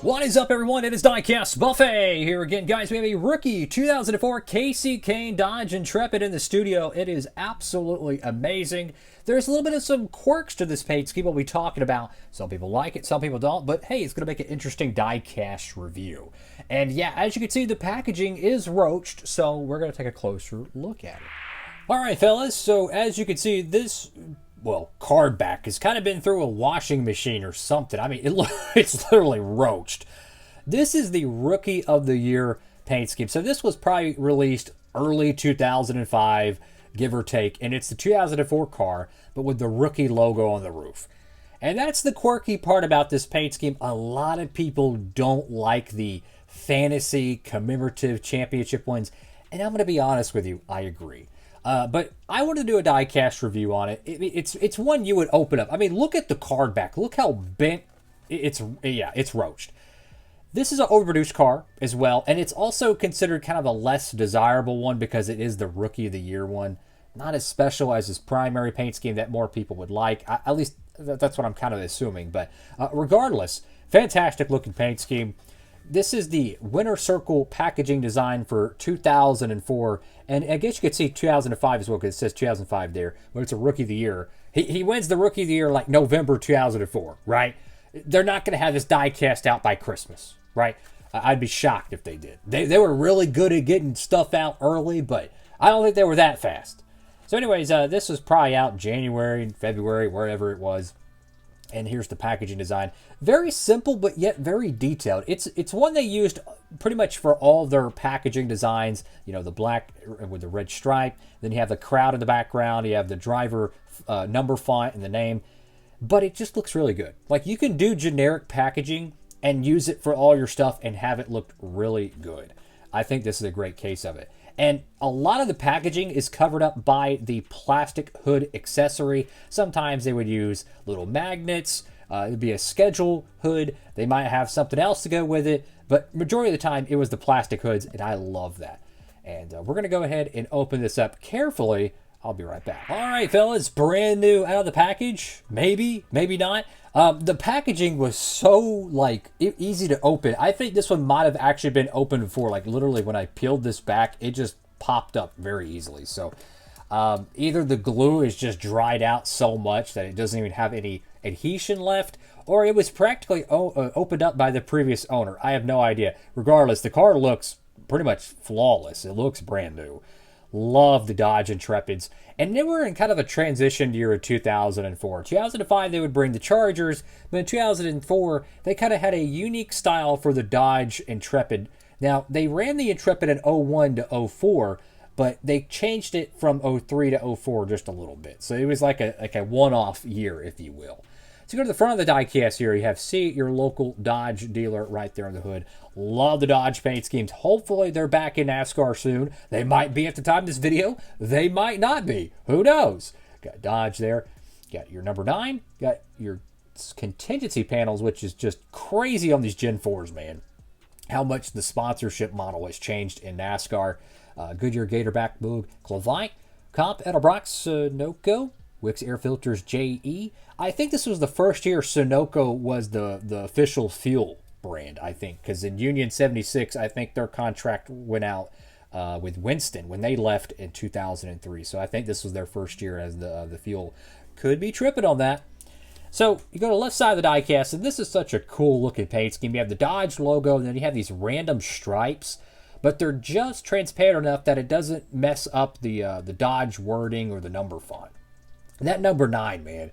What is up, everyone? It is Diecastbuffet here again, guys. We have a rookie 2004 Kasey Kahne Dodge Intrepid in the studio. It is absolutely amazing. There's a little bit of some quirks to this paint scheme we'll be talking about. Some people like it, some people don't, but hey, it's going to make an interesting diecast review. And yeah, as you can see, the packaging is roached, so we're going to take a closer look at it. All right, fellas, so as you can see, this card back has kind of been through a washing machine or something. I mean, it's literally roached. This is the Rookie of the Year paint scheme. So this was probably released early 2005, give or take, and it's the 2004 car, but with the Rookie logo on the roof. And that's the quirky part about this paint scheme. A lot of people don't like the fantasy commemorative championship ones, and I'm going to be honest with you, I agree. But I wanted to do a diecast review on it. It's one you would open up. I mean, look at the card back. Look how bent. It's roached. This is an overproduced car as well, and it's also considered kind of a less desirable one because it is the Rookie of the Year one. Not as special as his primary paint scheme that more people would like. At least that's what I'm kind of assuming. But regardless, fantastic looking paint scheme. This is the Winner Circle packaging design for 2004. And I guess you could see 2005 as well because it says 2005 there, but it's a Rookie of the Year. He wins the Rookie of the Year like November 2004, right? They're not going to have this die cast out by Christmas, right? I'd be shocked if they did. They were really good at getting stuff out early, but I don't think they were that fast. So anyways, this was probably out January, February, wherever it was. And here's the packaging design. Very simple, but yet very detailed. It's one they used pretty much for all their packaging designs. You know, the black with the red stripe. Then you have the crowd in the background. You have the driver number font and the name. But it just looks really good. Like, you can do generic packaging and use it for all your stuff and have it look really good. I think this is a great case of it. And a lot of the packaging is covered up by the plastic hood accessory. Sometimes they would use little magnets. It'd be a schedule hood. They might have something else to go with it. But majority of the time, it was the plastic hoods, and I love that. And we're going to go ahead and open this up carefully. I'll be right back. All right, fellas, brand new out of the package. Maybe, maybe not. The packaging was so easy to open. I think this one might have actually been opened before. Like, literally when I peeled this back, it just popped up very easily. So either the glue is just dried out so much that it doesn't even have any adhesion left, or it was practically opened up by the previous owner. I have no idea. Regardless, the car looks pretty much flawless. It looks brand new. Love the Dodge Intrepids. And they were in kind of a transition year of 2004. 2005, they would bring the Chargers. But in 2004, they kind of had a unique style for the Dodge Intrepid. Now, they ran the Intrepid in 01 to 04, but they changed it from 03 to 04 just a little bit. So it was like a one-off year, if you will. So you go to the front of the diecast here, you have see your local Dodge dealer right there on the hood. Love the Dodge paint schemes. Hopefully they're back in Nascar soon. They might be at the time of this video. They might not be. Who knows? Got Dodge there. Got your number 9. Got your contingency panels, which is just crazy on these Gen 4s, man. How much the sponsorship model has changed in NASCAR. Goodyear Gatorback Boog Clavite. Comp Edelbrock Sunoco. Wix Air Filters JE. I think this was the first year Sunoco was the official fuel brand, I think. Because in Union 76, I think their contract went out with Winston when they left in 2003. So I think this was their first year as the fuel. Could be tripping on that. So you go to the left side of the diecast, and this is such a cool looking paint scheme. You have the Dodge logo, and then you have these random stripes. But they're just transparent enough that it doesn't mess up the Dodge wording or the number font. That number 9, man,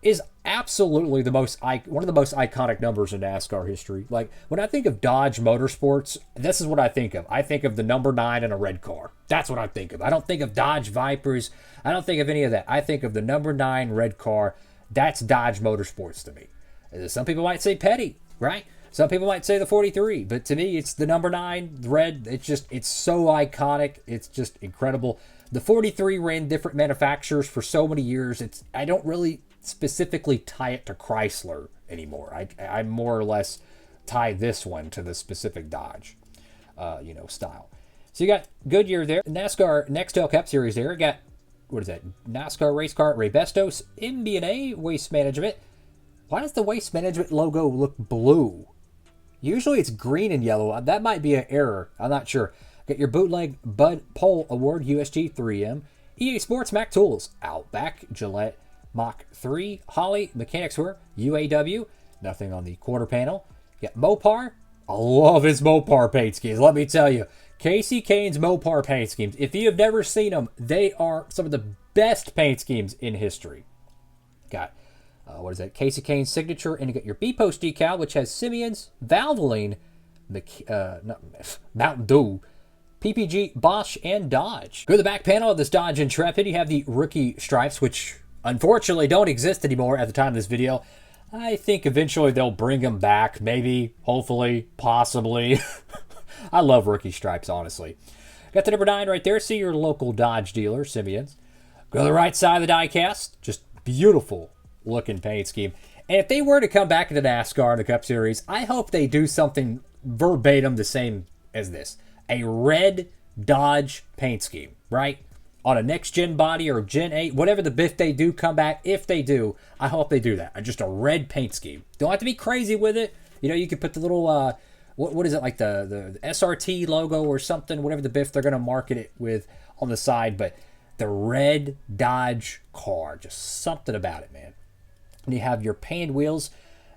is absolutely one of the most iconic numbers in NASCAR history. Like, when I think of Dodge Motorsports, this is what I think of. I think of the number 9 in a red car. That's what I think of. I don't think of Dodge Vipers. I don't think of any of that. I think of the number 9 red car. That's Dodge Motorsports to me. Some people might say Petty, right? Some people might say the 43, but to me, it's the number 9 red. It's so iconic. It's just incredible. The 43 ran different manufacturers for so many years. I don't really specifically tie it to Chrysler anymore. I more or less tie this one to the specific Dodge, style. So you got Goodyear there. NASCAR Nextel Cup Series there. You got, what is that? NASCAR Race Car Rebestos MB&A Waste Management. Why does the Waste Management logo look blue? Usually it's green and yellow. That might be an error. I'm not sure. Got your bootleg Bud Pole Award USG 3M. EA Sports Mac Tools. Outback. Gillette Mach 3. Holly Mechanics Wear. UAW. Nothing on the quarter panel. You got Mopar. I love his Mopar paint schemes. Let me tell you. Kasey Kahne's Mopar paint schemes. If you have never seen them, they are some of the best paint schemes in history. Got, what is that? Kasey Kahne's signature. And you got your B-Post decal, which has Simeon's, Valvoline, Mountain Dew, PPG, Bosch, and Dodge. Go to the back panel of this Dodge Intrepid. You have the rookie stripes, which unfortunately don't exist anymore at the time of this video. I think eventually they'll bring them back. Maybe, hopefully, possibly. I love rookie stripes, honestly. Got the number 9 right there. See your local Dodge dealer, Simeon's. Go to the right side of the diecast. Just beautiful looking paint scheme. And if they were to come back into NASCAR in the Cup Series, I hope they do something verbatim the same as this. A red Dodge paint scheme, right? On a next-gen body or Gen 8, whatever the biff they do come back, if they do, I hope they do that. Just a red paint scheme. Don't have to be crazy with it. You know, you could put the little, what is it, like the SRT logo or something, whatever the biff they're going to market it with on the side. But the red Dodge car, just something about it, man. And you have your painted wheels.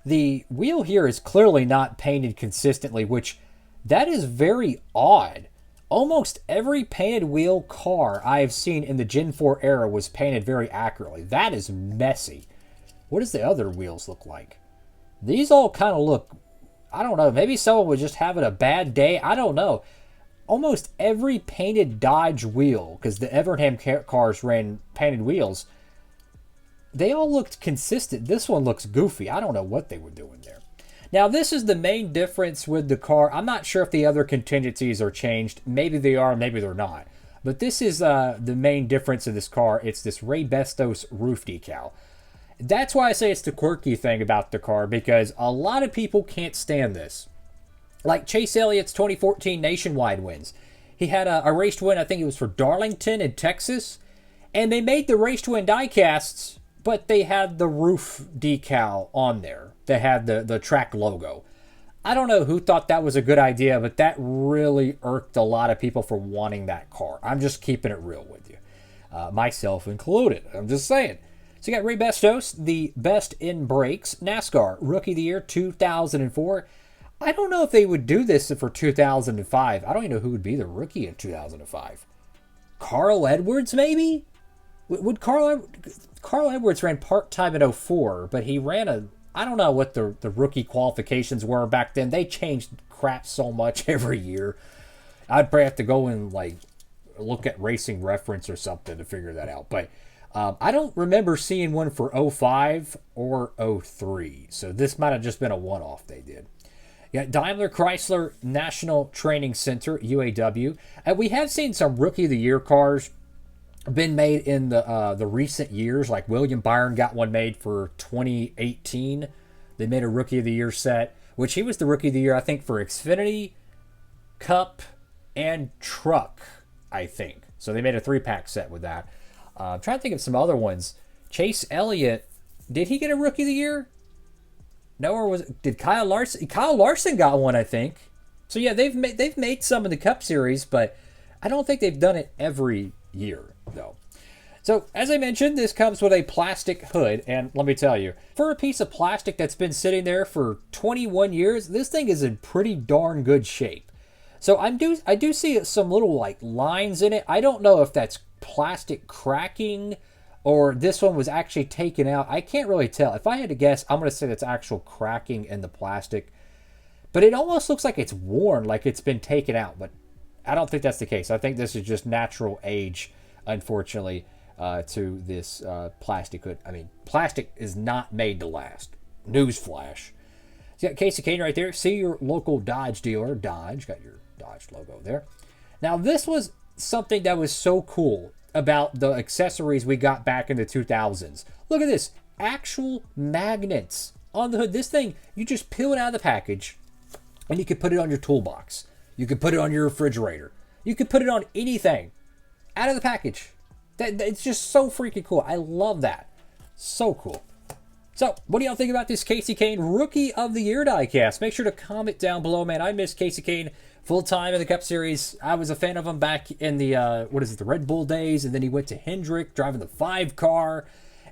The wheel here is clearly not painted consistently, which that is very odd. Almost every painted wheel car I have seen in the Gen 4 era was painted very accurately. That is messy. What does the other wheels look like? These all kind of look, I don't know, maybe someone was just having a bad day. I don't know. Almost every painted Dodge wheel, because the Evernham cars ran painted wheels, they all looked consistent. This one looks goofy. I don't know what they were doing there. Now, this is the main difference with the car. I'm not sure if the other contingencies are changed. Maybe they are, maybe they're not. But this is the main difference of this car. It's this Ray Bestos roof decal. That's why I say it's the quirky thing about the car, because a lot of people can't stand this. Like Chase Elliott's 2014 Nationwide wins. He had a race to win, I think it was for Darlington in Texas. And they made the race to win diecasts, but they had the roof decal on there. They had the track logo. I don't know who thought that was a good idea, but that really irked a lot of people for wanting that car. I'm just keeping it real with you. Myself included. I'm just saying. So you got Ray Bestos, the best in brakes. NASCAR, Rookie of the Year 2004. I don't know if they would do this for 2005. I don't even know who would be the rookie in 2005. Carl Edwards, maybe? Would Carl Edwards ran part-time in 04, but he ran I don't know what the rookie qualifications were back then. They changed crap so much every year. I'd probably have to go and like look at Racing Reference or something to figure that out. But I don't remember seeing one for 05 or 03. So this might have just been a one-off they did. Yeah, Daimler Chrysler National Training Center, UAW. And we have seen some Rookie of the Year cars been made in the recent years. Like William Byron got one made for 2018. They made a Rookie of the Year set, which he was the Rookie of the Year, I think, for Xfinity, Cup, and Truck, I think. So they made a 3-pack set with that. I'm trying to think of some other ones. Chase Elliott, did he get a Rookie of the Year? No, or did Kyle Larson? Kyle Larson got one, I think. So yeah, they've made some in the Cup Series, but I don't think they've done it every year, though. So, as I mentioned, this comes with a plastic hood, and let me tell you, for a piece of plastic that's been sitting there for 21 years, this thing is in pretty darn good shape. So, I do see some little, like, lines in it. I don't know if that's plastic cracking or this one was actually taken out. I can't really tell. If I had to guess, I'm going to say that's actual cracking in the plastic. But it almost looks like it's worn, like it's been taken out, but I don't think that's the case. I think this is just natural age, unfortunately, to this plastic hood. I mean, plastic is not made to last. Newsflash. So you got Kasey Kahne right there. See your local Dodge dealer. Dodge. Got your Dodge logo there. Now, this was something that was so cool about the accessories we got back in the 2000s. Look at this. Actual magnets on the hood. This thing, you just peel it out of the package, and you can put it on your toolbox. You can put it on your refrigerator. You can put it on anything out of the package. It's just so freaking cool. I love that. So cool. So, what do y'all think about this Kasey Kahne Rookie of the Year diecast? Make sure to comment down below, man. I miss Kasey Kahne full-time in the Cup Series. I was a fan of him back in the, the Red Bull days, and then he went to Hendrick, driving the 5-car.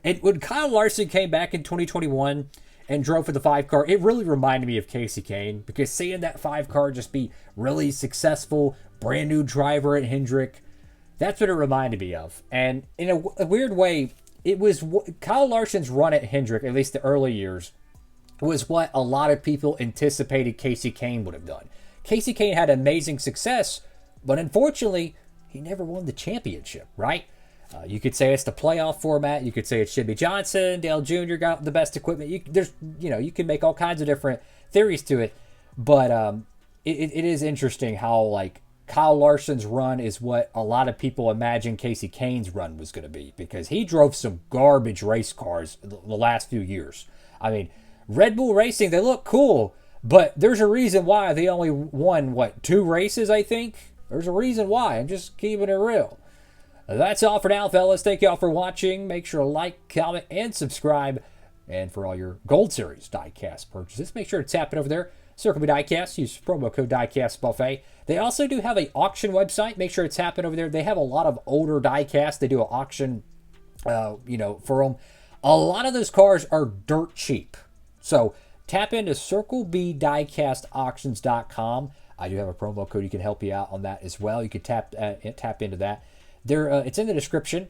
And when Kyle Larson came back in 2021 and drove for the 5-car, it really reminded me of Kasey Kahne, because seeing that 5-car just be really successful, brand new driver at Hendrick, that's what it reminded me of. And in a weird way, it was Kyle Larson's run at Hendrick, at least the early years, was what a lot of people anticipated Kasey Kahne would have done. Kasey Kahne had amazing success, but unfortunately, he never won the championship, right? You could say it's the playoff format. You could say it's Jimmy Johnson, Dale Jr. got the best equipment. You can make all kinds of different theories to it, but it is interesting how, like, Kyle Larson's run is what a lot of people imagined Kasey Kahne's run was going to be, because he drove some garbage race cars the last few years. I mean, Red Bull Racing, they look cool, but there's a reason why they only won, 2 races, I think? There's a reason why. I'm just keeping it real. That's all for now, fellas. Thank y'all for watching. Make sure to like, comment, and subscribe. And for all your Gold Series diecast purchases, make sure to tap it over there. Circle B Diecast. Use promo code Diecastbuffet. They also do have an auction website. Make sure to tap it over there. They have a lot of older diecasts. They do an auction, for them. A lot of those cars are dirt cheap. So tap into CircleBDiecastAuctions.com. I do have a promo code. You can help you out on that as well. You can tap into that. It's in the description.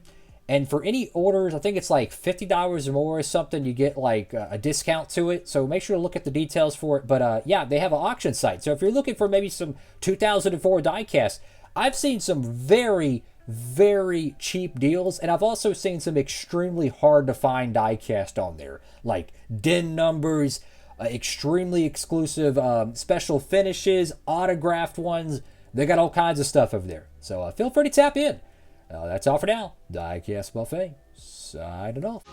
And for any orders, I think it's like $50 or more or something, you get like a discount to it. So make sure to look at the details for it. But yeah, they have an auction site. So if you're looking for maybe some 2004 diecast, I've seen some very, very cheap deals. And I've also seen some extremely hard to find diecast on there, like DIN numbers, extremely exclusive special finishes, autographed ones. They got all kinds of stuff over there. So feel free to tap in. That's all for now. Diecast Buffet, signing off.